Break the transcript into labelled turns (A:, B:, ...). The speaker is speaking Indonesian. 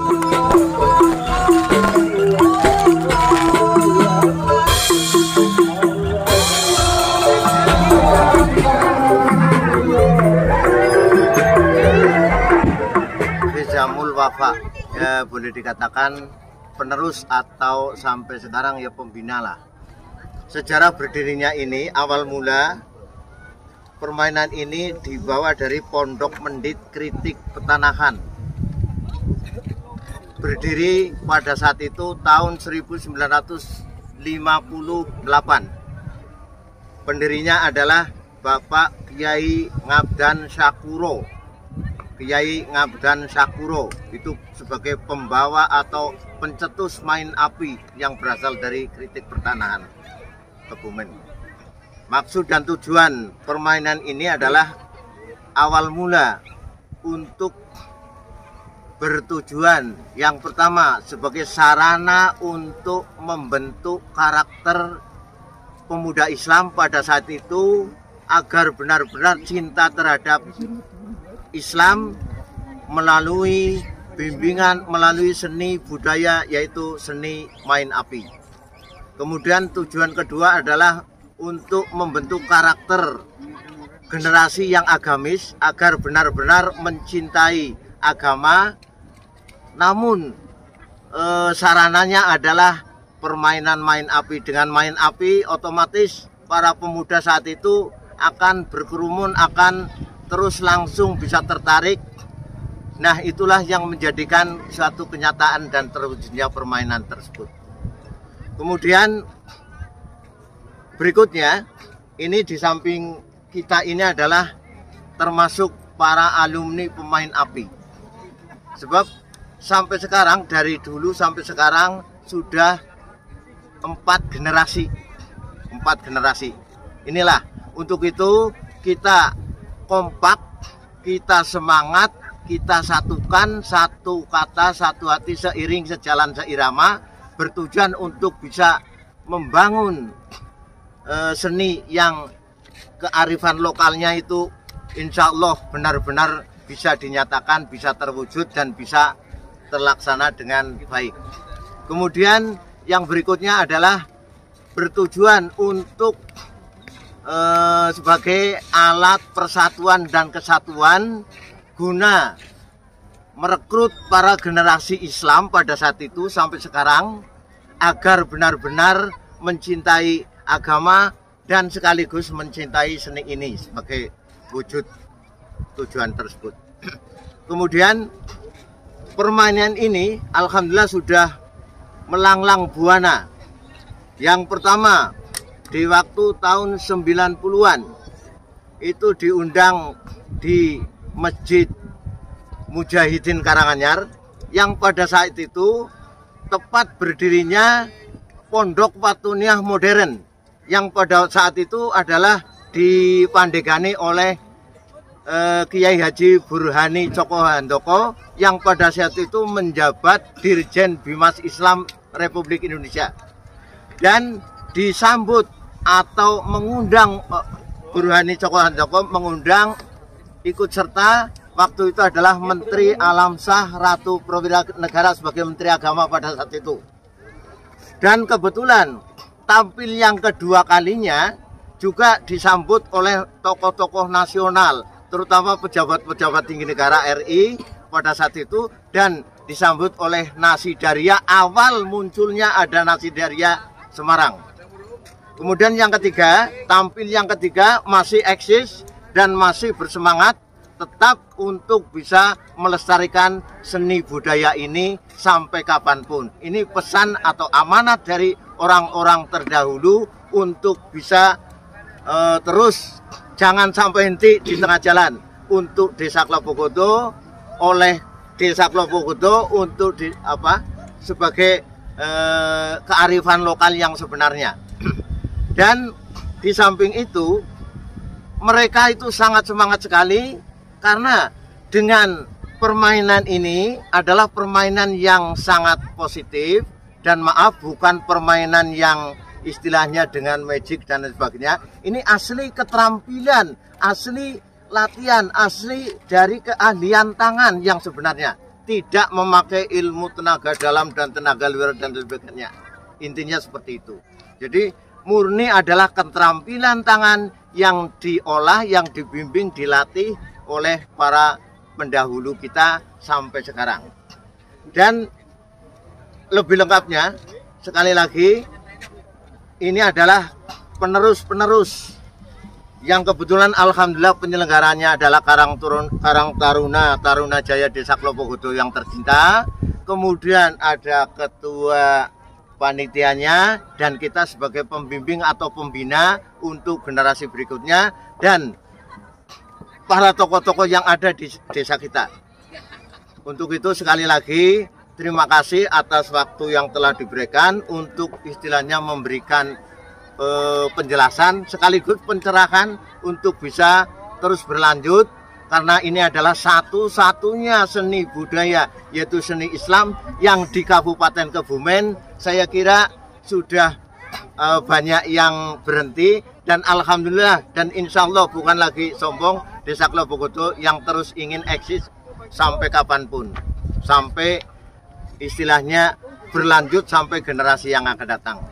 A: Jamul Wafa ya, boleh dikatakan penerus atau sampai sekarang ya pembina lah. Sejarah berdirinya ini awal mula permainan ini dibawa dari Pondok Mendit Kritik Petanahan. Berdiri pada saat itu tahun 1958. Pendirinya adalah Bapak Kiai Ngabdan Syakuro. Kiai Ngabdan Syakuro itu sebagai pembawa atau pencetus main api yang berasal dari Kritik Pertanahan Kebumen. Maksud dan tujuan permainan ini adalah awal mula untuk bertujuan yang pertama sebagai sarana untuk membentuk karakter pemuda Islam pada saat itu agar benar-benar cinta terhadap Islam melalui bimbingan, melalui seni budaya yaitu seni main api. Kemudian tujuan kedua adalah untuk membentuk karakter generasi yang agamis agar benar-benar mencintai agama. Namun sarananya adalah permainan main api. Dengan main api otomatis para pemuda saat itu akan berkerumun, akan terus langsung bisa tertarik. Nah, itulah yang menjadikan suatu kenyataan dan terwujudnya permainan tersebut. Kemudian berikutnya, ini di samping kita ini adalah termasuk para alumni pemain api. Sebab sampai sekarang, dari dulu sampai sekarang sudah 4 generasi. Inilah, untuk itu kita kompak, kita semangat, kita satukan, satu kata, satu hati, seiring, sejalan, seirama, bertujuan untuk bisa membangun seni yang kearifan lokalnya itu insya Allah benar-benar bisa dinyatakan, bisa terwujud dan bisa terlaksana dengan baik. Kemudian yang berikutnya adalah bertujuan untuk sebagai alat persatuan dan kesatuan guna merekrut para generasi Islam pada saat itu sampai sekarang agar benar-benar mencintai agama dan sekaligus mencintai seni ini sebagai wujud tujuan tersebut. Kemudian permainan ini alhamdulillah sudah melanglang buana. Yang pertama, di waktu tahun 90-an itu diundang di Masjid Mujahidin Karanganyar yang pada saat itu tepat berdirinya Pondok Patuniah Modern yang pada saat itu adalah dipandegani oleh Kiai Haji Burhani Coko Handoko yang pada saat itu menjabat Dirjen Bimas Islam Republik Indonesia, dan disambut atau mengundang Burhani Coko Handoko mengundang ikut serta waktu itu adalah Menteri Alamsah Ratu Prawira Negara sebagai Menteri Agama pada saat itu. Dan kebetulan tampil yang kedua kalinya juga disambut oleh tokoh-tokoh nasional, terutama pejabat-pejabat tinggi negara RI pada saat itu, dan disambut oleh Nasidaria. Awal munculnya ada Nasidaria Semarang. Kemudian yang ketiga, tampil yang ketiga masih eksis dan masih bersemangat tetap untuk bisa melestarikan seni budaya ini sampai kapanpun. Ini pesan atau amanat dari orang-orang terdahulu untuk bisa terus jangan sampai henti di tengah jalan. Untuk Desa Klopokodo, oleh Desa Klopokodo untuk sebagai kearifan lokal yang sebenarnya. Dan di samping itu mereka itu sangat semangat sekali karena dengan permainan ini adalah permainan yang sangat positif, dan maaf bukan permainan yang istilahnya dengan magic dan sebagainya. Ini asli keterampilan, asli latihan, asli dari keahlian tangan yang sebenarnya. tidak memakai ilmu tenaga dalam dan tenaga luar dan sebagainya. Intinya seperti itu. Jadi murni adalah keterampilan tangan yang diolah, yang dibimbing, dilatih oleh para pendahulu kita sampai sekarang. Dan lebih lengkapnya, sekali lagi, ini adalah penerus-penerus yang kebetulan alhamdulillah penyelenggaranya adalah Karang Taruna Jaya Desa Klopogodo yang tercinta. Kemudian ada ketua panitianya dan kita sebagai pembimbing atau pembina untuk generasi berikutnya dan para tokoh-tokoh yang ada di desa kita. Untuk itu sekali lagi terima kasih atas waktu yang telah diberikan untuk istilahnya memberikan penjelasan sekaligus pencerahan untuk bisa terus berlanjut, karena ini adalah satu-satunya seni budaya yaitu seni Islam yang di Kabupaten Kebumen saya kira sudah banyak yang berhenti, dan alhamdulillah dan insya Allah bukan lagi sombong, Desa Klopogodo yang terus ingin eksis sampai kapanpun, sampai istilahnya berlanjut sampai generasi yang akan datang.